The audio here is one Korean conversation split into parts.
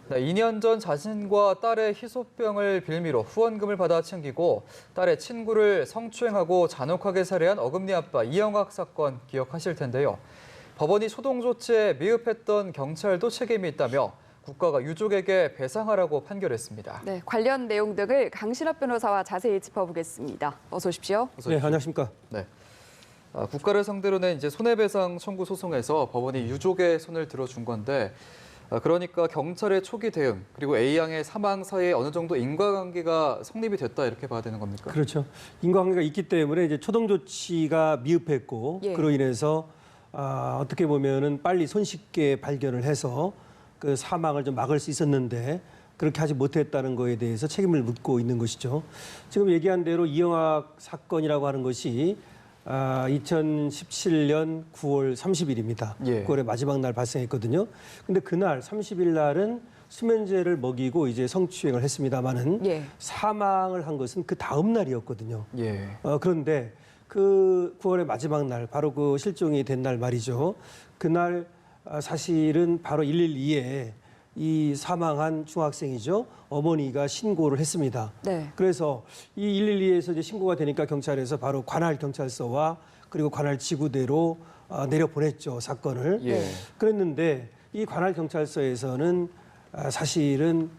네, 2년 전 자신과 딸의 희소병을 빌미로 후원금을 받아 챙기고 딸의 친구를 성추행하고 잔혹하게 살해한 어금니 아빠 이영학 사건 기억하실 텐데요. 법원이 초동 조치에 미흡했던 경찰도 책임이 있다며 국가가 유족에게 배상하라고 판결했습니다. 네, 관련 내용 등을 강신업 변호사와 자세히 짚어보겠습니다. 어서 오십시오. 네, 안녕하십니까. 네. 국가를 상대로 낸 손해배상 청구 소송에서 법원이 유족의 손을 들어준 건데 그러니까 경찰의 초기 대응 그리고 A양의 사망 사이에 어느 정도 인과관계가 성립이 됐다 이렇게 봐야 되는 겁니까? 그렇죠. 인과관계가 있기 때문에 이제 초동 조치가 미흡했고 그로 인해서 어떻게 보면은 빨리 손쉽게 발견을 해서 그 사망을 좀 막을 수 있었는데 그렇게 하지 못했다는 거에 대해서 책임을 묻고 있는 것이죠. 지금 얘기한 대로 이영학 사건이라고 하는 것이 2017년 9월 30일입니다. 9월의 마지막 날 발생했거든요. 근데 그날 30일 날은 수면제를 먹이고 이제 성추행을 했습니다마는 사망을 한 것은 그 다음 날이었거든요. 그런데 그 9월의 마지막 날, 바로 그 실종이 된 날 말이죠. 그날 사실은 바로 112에 이 사망한 중학생이죠. 어머니가 신고를 했습니다. 그래서 이 112에서 이제 신고가 되니까 경찰에서 바로 관할 경찰서와 그리고 관할 지구대로 내려보냈죠, 사건을. 그랬는데 이 관할 경찰서에서는 사실은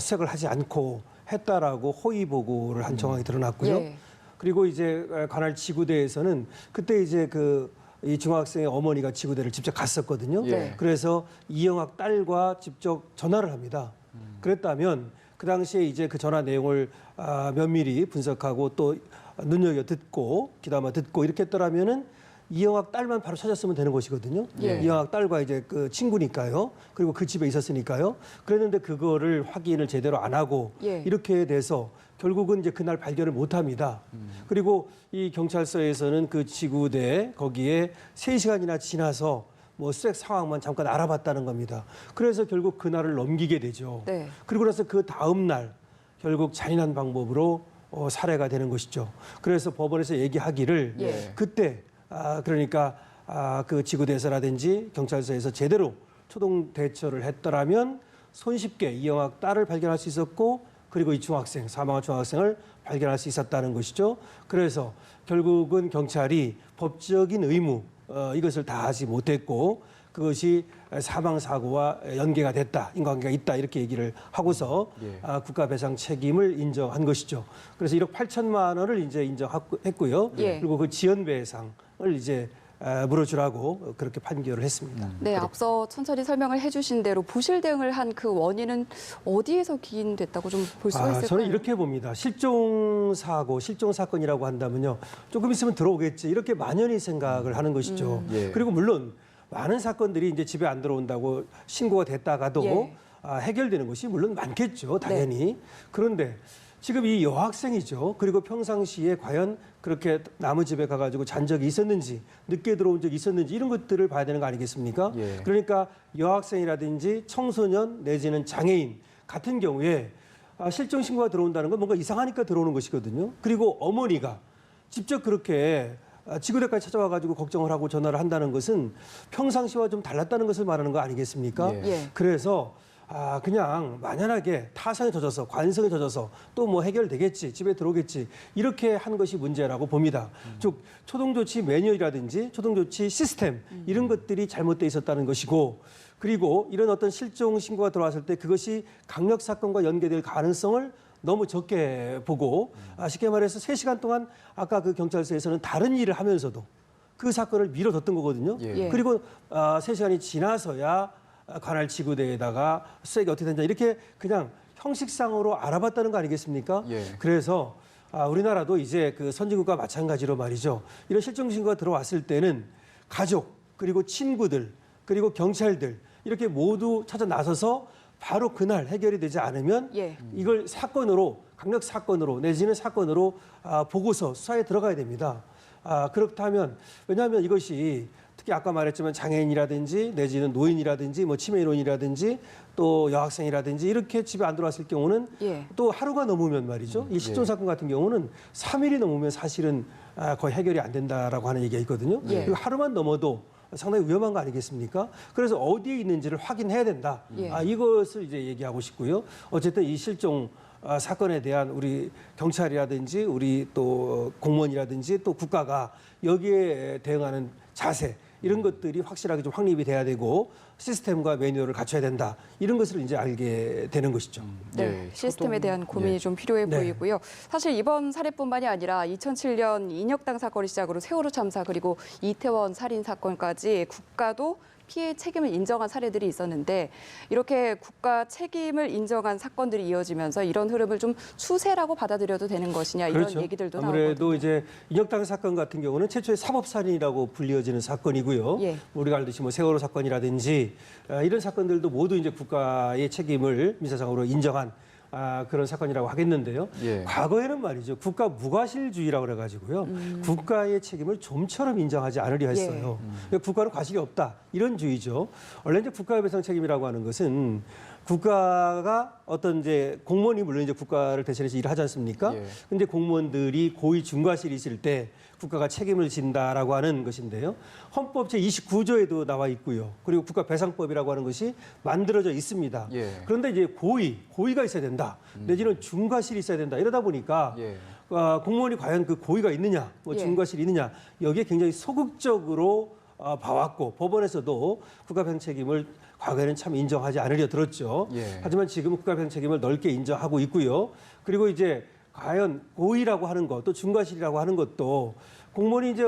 수색을 하지 않고 했다라고 허위 보고를 한 정황이 드러났고요. 그리고 이제 관할 지구대에서는 그때 이제 이 중학생의 어머니가 지구대를 직접 갔었거든요. 그래서 이영학 딸과 직접 전화를 합니다. 그랬다면 그 당시에 이제 그 전화 내용을 면밀히 분석하고 또 눈여겨 듣고 귀담아 듣고 이렇게 했더라면은 이영학 딸만 바로 찾았으면 되는 것이거든요. 이영학 딸과 이제 그 친구니까요. 그리고 그 집에 있었으니까요. 그랬는데 그거를 확인을 제대로 안 하고 이렇게 돼서 결국은 이제 그날 발견을 못 합니다. 그리고 이 경찰서에서는 그 지구대 거기에 3시간이나 지나서 뭐 수색 상황만 잠깐 알아봤다는 겁니다. 그래서 결국 그날을 넘기게 되죠. 그리고 나서 그 다음 날 결국 잔인한 방법으로 살해가 되는 것이죠. 그래서 법원에서 얘기하기를 그때 그러니까 그 지구대에서라든지 경찰서에서 제대로 초동 대처를 했더라면 손쉽게 이영학 딸을 발견할 수 있었고 그리고 이 중학생, 사망한 중학생을 발견할 수 있었다는 것이죠. 그래서 결국은 경찰이 법적인 의무 이것을 다하지 못했고 그것이 사망사고와 연계가 됐다, 인과관계가 있다 이렇게 얘기를 하고서 국가 배상 책임을 인정한 것이죠. 그래서 1억 8천만 원을 이제 인정했고요. 그리고 그 지연 배상을 이제 물어주라고 그렇게 판결을 했습니다. 네, 앞서 천천히 설명을 해주신 대로 부실 대응을 한 그 원인은 어디에서 기인됐다고 좀 볼 수가 있을까요? 저는 이렇게 봅니다. 실종 사고, 실종 사건이라고 한다면요. 조금 있으면 들어오겠지 이렇게 만연히 생각을 하는 것이죠. 그리고 물론 많은 사건들이 이제 집에 안 들어온다고 신고가 됐다가도 해결되는 것이 물론 많겠죠. 당연히. 그런데 지금 이 여학생이죠. 그리고 평상시에 과연 그렇게 남의 집에 가가지고 잔 적이 있었는지, 늦게 들어온 적이 있었는지 이런 것들을 봐야 되는 거 아니겠습니까? 그러니까 여학생이라든지 청소년 내지는 장애인 같은 경우에 실종 신고가 들어온다는 건 뭔가 이상하니까 들어오는 것이거든요. 그리고 어머니가 직접 그렇게 지구대까지 찾아와가지고 걱정을 하고 전화를 한다는 것은 평상시와 좀 달랐다는 것을 말하는 거 아니겠습니까? 그래서 그냥 만연하게 타성에 젖어서 관성에 젖어서 또 뭐 해결되겠지 집에 들어오겠지 이렇게 한 것이 문제라고 봅니다. 즉 초동조치 매뉴얼이라든지 초동조치 시스템 이런 것들이 잘못돼 있었다는 것이고 그리고 이런 어떤 실종 신고가 들어왔을 때 그것이 강력 사건과 연계될 가능성을 너무 적게 보고 쉽게 말해서 3시간 동안 아까 그 경찰서에서는 다른 일을 하면서도 그 사건을 미뤄뒀던 거거든요. 그리고 3시간이 지나서야 관할 지구대에다가 수색이 어떻게 됐냐 이렇게 그냥 형식상으로 알아봤다는 거 아니겠습니까? 그래서 우리나라도 이제 그 선진국과 마찬가지로 말이죠. 이런 실종 신고가 들어왔을 때는 가족 그리고 친구들 그리고 경찰들 이렇게 모두 찾아 나서서 바로 그날 해결이 되지 않으면 이걸 사건으로 강력 사건으로 내지는 사건으로 보고서 수사에 들어가야 됩니다. 그렇다면 왜냐하면 이것이 특히 아까 말했지만 장애인이라든지 내지는 노인이라든지 뭐 치매인원이라든지 또 여학생이라든지 이렇게 집에 안 들어왔을 경우는 또 하루가 넘으면 말이죠. 이 실종 사건 같은 경우는 3일이 넘으면 사실은 거의 해결이 안 된다라고 하는 얘기가 있거든요. 그리고 하루만 넘어도 상당히 위험한 거 아니겠습니까? 그래서 어디에 있는지를 확인해야 된다. 예. 이것을 이제 얘기하고 싶고요. 어쨌든 이 실종 사건에 대한 우리 경찰이라든지 우리 또 공무원이라든지 또 국가가 여기에 대응하는 자세 이런 것들이 확실하게 좀 확립이 돼야 되고 시스템과 매뉴얼을 갖춰야 된다. 이런 것을 이제 알게 되는 것이죠. 네, 시스템에 대한 고민이 좀 필요해 네. 보이고요. 사실 이번 사례뿐만이 아니라 2007년 인혁당 사건을 시작으로 세월호 참사 그리고 이태원 살인 사건까지 국가도 피해 책임을 인정한 사례들이 있었는데 이렇게 국가 책임을 인정한 사건들이 이어지면서 이런 흐름을 좀 추세라고 받아들여도 되는 것이냐 이런 그렇죠. 얘기들도 아무래도 나오거든요. 이제 인혁당 사건 같은 경우는 최초의 사법살인이라고 불리어지는 사건이고요. 예. 우리가 알듯이 뭐 세월호 사건이라든지 이런 사건들도 모두 이제 국가의 책임을 민사상으로 인정한 그런 사건이라고 하겠는데요. 예. 과거에는 말이죠. 국가 무과실주의라고 그래가지고요. 국가의 책임을 좀처럼 인정하지 않으려 했어요. 그러니까 국가는 과실이 없다. 이런 주의죠. 원래 이제 국가배상 책임이라고 하는 것은 국가가 어떤 이제 공무원이 물론 이제 국가를 대신해서 일을 하지 않습니까? 예. 근데 공무원들이 고의 중과실이 있을 때 국가가 책임을 진다라고 하는 것인데요. 헌법 제29조에도 나와 있고요. 그리고 국가배상법이라고 하는 것이 만들어져 있습니다. 예. 그런데 이제 고의가 있어야 된다. 내지는 중과실이 있어야 된다. 이러다 보니까 예. 공무원이 과연 그 고의가 있느냐, 뭐 예. 중과실이 있느냐, 여기에 굉장히 소극적으로 봐왔고 법원에서도 국가배상 책임을 과거에는 참 인정하지 않으려 들었죠. 예. 하지만 지금 국가배상 책임을 넓게 인정하고 있고요. 그리고 이제 과연 고의라고 하는 것, 또 중과실이라고 하는 것도 공무원이 이제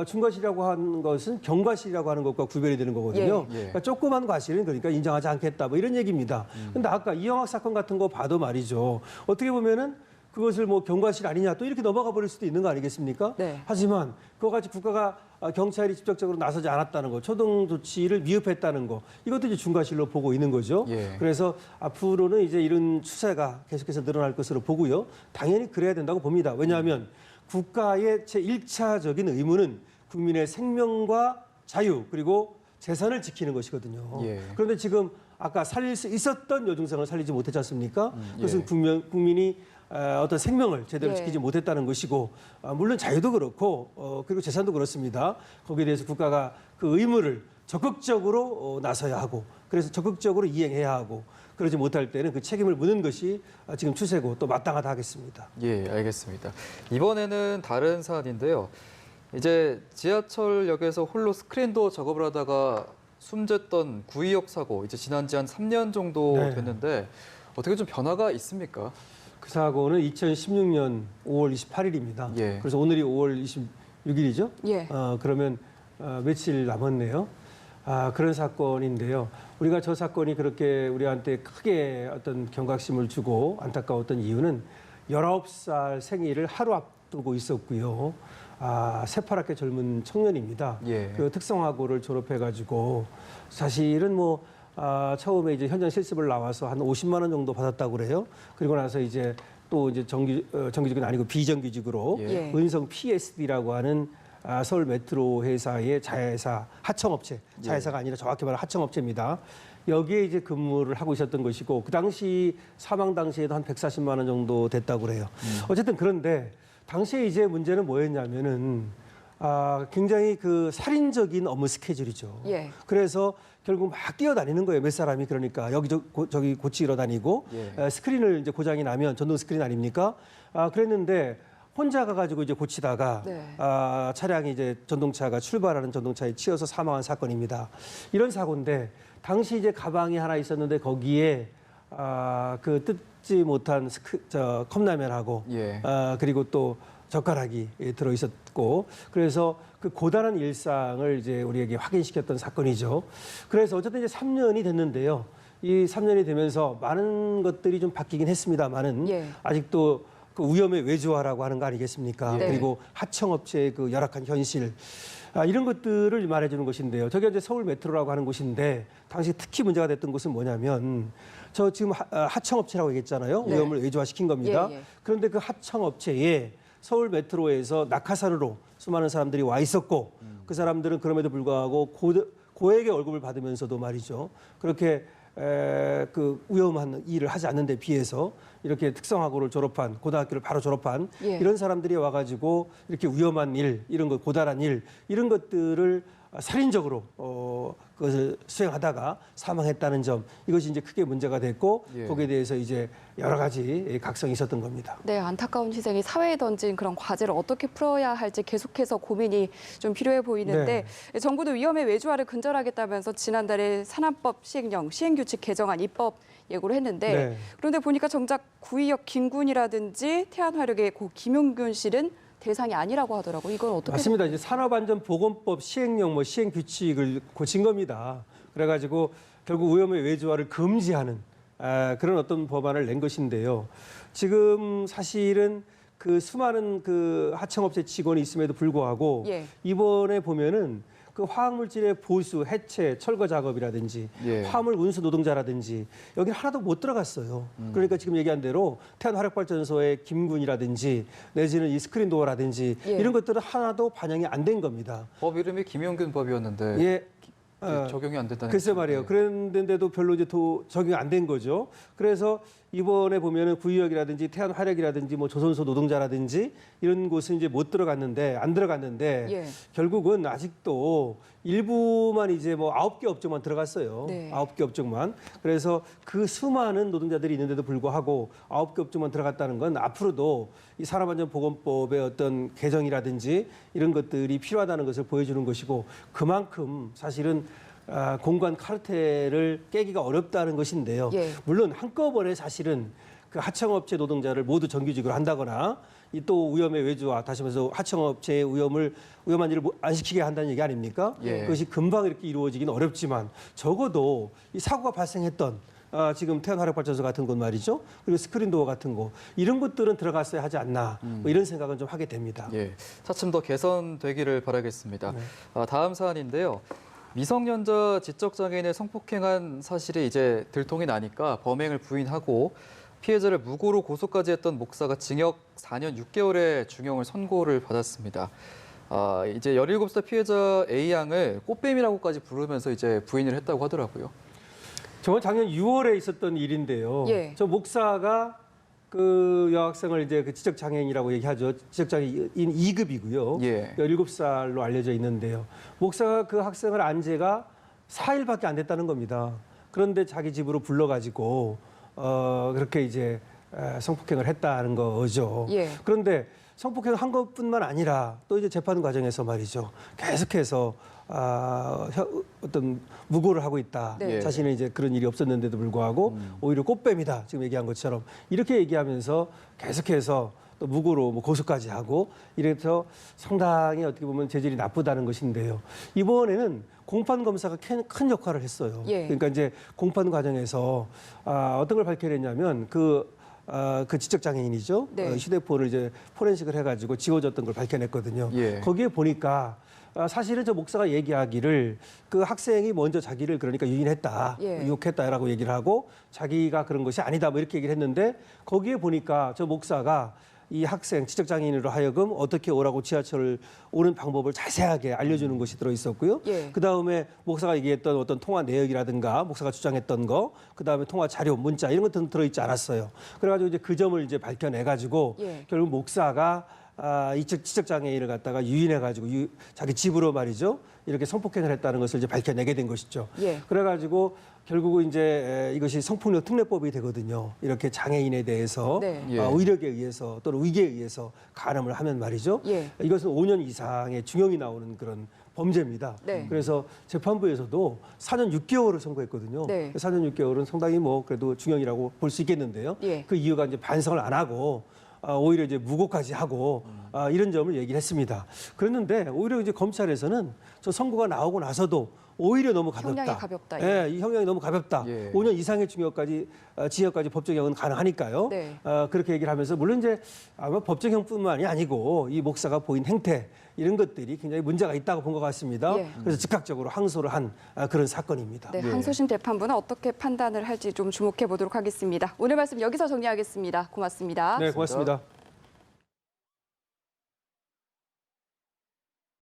중과실이라고 하는 것은 경과실이라고 하는 것과 구별이 되는 거거든요. 예. 그러니까 조그만 과실은 그러니까 인정하지 않겠다, 뭐 이런 얘기입니다. 근데 아까 이영학 사건 같은 거 봐도 말이죠. 어떻게 보면은 그것을 뭐 경과실 아니냐 또 이렇게 넘어가 버릴 수도 있는 거 아니겠습니까? 네. 하지만 그거 같이 국가가 경찰이 직접적으로 나서지 않았다는 거, 초동 조치를 미흡했다는 거, 이것도 이제 중과실로 보고 있는 거죠. 예. 그래서 앞으로는 이제 이런 추세가 계속해서 늘어날 것으로 보고요. 당연히 그래야 된다고 봅니다. 왜냐하면 국가의 제1차적인 의무는 국민의 생명과 자유 그리고 재산을 지키는 것이거든요. 예. 그런데 지금 아까 살릴 수 있었던 여중생을 살리지 못했지 않습니까? 그것은 예. 국민이 어떤 생명을 제대로 예. 지키지 못했다는 것이고 물론 자유도 그렇고 그리고 재산도 그렇습니다. 거기에 대해서 국가가 그 의무를 적극적으로 나서야 하고 그래서 적극적으로 이행해야 하고 그러지 못할 때는 그 책임을 묻는 것이 지금 추세고 또 마땅하다 하겠습니다. 예, 알겠습니다. 이번에는 다른 사안인데요. 이제 지하철역에서 홀로 스크린도 작업을 하다가 숨졌던 구의역 사고 이제 지난 지 한 3년 정도 네. 됐는데 어떻게 좀 변화가 있습니까? 그 사고는 2016년 5월 28일입니다. 예. 그래서 오늘이 5월 26일이죠. 예. 그러면 며칠 남았네요. 그런 사건인데요. 우리가 저 사건이 그렇게 우리한테 크게 어떤 경각심을 주고 안타까웠던 이유는 19살 생일을 하루 앞두고 있었고요. 새파랗게 젊은 청년입니다. 예. 그 특성화고를 졸업해가지고 사실은 뭐 처음에 이제 현장 실습을 나와서 한 50만 원 정도 받았다고 그래요. 그리고 나서 이제 또 이제 정규직은 아니고 비정규직으로 예. 은성 PSD라고 하는 서울 메트로 회사의 자회사 하청업체, 자회사가 아니라 정확히 말하면 하청업체입니다. 여기에 이제 근무를 하고 있었던 것이고 그 당시 사망 당시에도 한 140만 원 정도 됐다고 그래요. 어쨌든 그런데 당시에 이제 문제는 뭐였냐면은 굉장히 그 살인적인 업무 스케줄이죠. 예. 그래서 결국 막 뛰어다니는 거예요. 몇 사람이 그러니까 여기저기 고치러 다니고 예. 스크린을 이제 고장이 나면 전동 스크린 아닙니까? 그랬는데 혼자 가가지고 이제 고치다가 네. 차량이 이제 전동차가 출발하는 전동차에 치여서 사망한 사건입니다. 이런 사고인데 당시 이제 가방이 하나 있었는데 거기에 그 뜯지 못한 컵라면하고 예. 그리고 또 젓가락이 들어 있었고 그래서 그 고단한 일상을 이제 우리에게 확인시켰던 사건이죠. 그래서 어쨌든 이제 3년이 됐는데요. 이 3년이 되면서 많은 것들이 좀 바뀌긴 했습니다만은 예. 아직도 그 위험의 외주화라고 하는 거 아니겠습니까? 네. 그리고 하청업체의 그 열악한 현실 이런 것들을 말해주는 것인데요. 저게 이제 서울 메트로라고 하는 곳인데 당시 특히 문제가 됐던 곳은 뭐냐면 저 지금 하청업체라고 얘기했잖아요. 네. 위험을 외주화시킨 겁니다. 예, 예. 그런데 그 하청업체에 서울 메트로에서 낙하산으로 수많은 사람들이 와 있었고 그 사람들은 그럼에도 불구하고 고액의 월급을 받으면서도 말이죠. 그렇게 그 위험한 일을 하지 않는 데 비해서 이렇게 특성화고를 졸업한 고등학교를 바로 졸업한 예. 이런 사람들이 와가지고 이렇게 위험한 일 이런 거 고단한 일 이런 것들을 살인적으로 그것을 수행하다가 사망했다는 점, 이것이 이제 크게 문제가 됐고 거기에 대해서 이제 여러 가지 각성이 있었던 겁니다. 네, 안타까운 희생이 사회에 던진 그런 과제를 어떻게 풀어야 할지 계속해서 고민이 좀 필요해 보이는데 정부도 위험의 외주화를 근절하겠다면서 지난달에 산안법 시행령, 시행규칙 개정안 입법 예고를 했는데 그런데 보니까 정작 구의역 김군이라든지 태안화력의 고 김용균 씨는 대상이 아니라고 하더라고요. 이건 어떻게? 맞습니다. 이제 산업안전보건법 시행령, 시행 규칙을 고친 겁니다. 그래가지고 결국 위험의 외주화를 금지하는 그런 어떤 법안을 낸 것인데요. 지금 사실은 그 수많은 그 하청업체 직원이 있음에도 불구하고 이번에 보면은 그 화학물질의 보수, 해체, 철거 작업이라든지 화물 운수 노동자라든지 여기 하나도 못 들어갔어요. 그러니까 지금 얘기한 대로 태안화력발전소의 김군이라든지 내지는 이 스크린도어라든지 이런 것들은 하나도 반영이 안 된 겁니다. 법 이름이 김용균 법이었는데 적용이 안 됐다는 글쎄 말이에요. 그랬는데도 별로 이제 적용이 안 된 거죠. 그래서 이번에 보면은 구의역이라든지 태안화력이라든지 조선소 노동자라든지 이런 곳은 이제 못 들어갔는데 안 들어갔는데 결국은 아직도 일부만 이제 9개 업종만 들어갔어요. 9개 업종만. 그래서 그 수많은 노동자들이 있는데도 불구하고 9개 업종만 들어갔다는 건 앞으로도 이 산업안전보건법의 어떤 개정이라든지 이런 것들이 필요하다는 것을 보여주는 것이고 그만큼 사실은 공관 카르텔을 깨기가 어렵다는 것인데요. 물론 한꺼번에 사실은 그 하청업체 노동자를 모두 정규직으로 한다거나 이 또 위험의 외주화, 다시 말해서 하청업체의 위험한 일을 안 시키게 한다는 얘기 아닙니까? 그것이 금방 이렇게 이루어지기는 어렵지만 적어도 이 사고가 발생했던 지금 태안화력발전소 같은 곳 말이죠. 그리고 스크린도어 같은 곳 이런 것들은 들어갔어야 하지 않나 이런 생각은 좀 하게 됩니다. 차츰 더 개선되기를 바라겠습니다. 다음 사안인데요. 미성년자 지적장애인을 성폭행한 사실이 이제 들통이 나니까 범행을 부인하고 피해자를 무고로 고소까지 했던 목사가 징역 4년 6개월의 중형을 선고를 받았습니다. 이제 17살 피해자 A양을 꽃뱀이라고까지 부르면서 이제 부인을 했다고 하더라고요. 저건 작년 6월에 있었던 일인데요. 저 목사가 그 여학생을 이제 그 지적장애인이라고 얘기하죠. 지적장애인 2급이고요. 17살로 알려져 있는데요. 목사가 그 학생을 안 지가 4일밖에 안 됐다는 겁니다. 그런데 자기 집으로 불러가지고 그렇게 이제 성폭행을 했다는 거죠. 그런데 성폭행을 한 것뿐만 아니라 또 이제 재판 과정에서 말이죠. 계속해서 어떤 무고를 하고 있다. 자신은 이제 그런 일이 없었는데도 불구하고 오히려 꽃뱀이다. 지금 얘기한 것처럼 이렇게 얘기하면서 계속해서 또 무고로 고소까지 하고 이래서 상당히 어떻게 보면 재질이 나쁘다는 것인데요. 이번에는 공판 검사가 큰 역할을 했어요. 그러니까 이제 공판 과정에서 어떤 걸 밝혀냈냐면 그 지적장애인이죠. 휴대폰을 이제 포렌식을 해가지고 지워졌던 걸 밝혀냈거든요. 거기에 보니까 사실은 저 목사가 얘기하기를 그 학생이 먼저 자기를 그러니까 유인했다, 유혹했다라고 얘기를 하고 자기가 그런 것이 아니다 이렇게 얘기를 했는데 거기에 보니까 저 목사가 이 학생 지적장애인으로 하여금 어떻게 오라고 지하철을 오는 방법을 자세하게 알려주는 것이 들어있었고요. 그다음에 목사가 얘기했던 어떤 통화 내역이라든가 목사가 주장했던 거, 그다음에 통화 자료, 문자 이런 것들은 들어있지 않았어요. 그래가지고 이제 그 점을 이제 밝혀내가지고 결국 목사가 이 지적장애인을 갖다가 유인해가지고 자기 집으로 말이죠. 이렇게 성폭행을 했다는 것을 이제 밝혀내게 된 것이죠. 그래가지고 결국은 이제 이것이 성폭력 특례법이 되거든요. 이렇게 장애인에 대해서 의력에 의해서 또는 위계에 의해서 간음을 하면 말이죠. 이것은 5년 이상의 중형이 나오는 그런 범죄입니다. 그래서 재판부에서도 4년 6개월을 선고했거든요. 4년 6개월은 상당히 그래도 중형이라고 볼 수 있겠는데요. 그 이유가 이제 반성을 안 하고 오히려 이제 무고까지 하고 이런 점을 얘기를 했습니다. 그랬는데 오히려 이제 검찰에서는 저 선고가 나오고 나서도 오히려 너무 가볍다. 형량이 가볍다. 이 형량이 너무 가볍다. 5년 이상의 징역까지 법정형은 가능하니까요. 그렇게 얘기를 하면서 물론 이제 아마 법정형뿐만이 아니고 이 목사가 보인 행태 이런 것들이 굉장히 문제가 있다고 본 것 같습니다. 그래서 즉각적으로 항소를 한 그런 사건입니다. 항소심 재판부는 어떻게 판단을 할지 좀 주목해 보도록 하겠습니다. 오늘 말씀 여기서 정리하겠습니다. 고맙습니다. 네, 고맙습니다.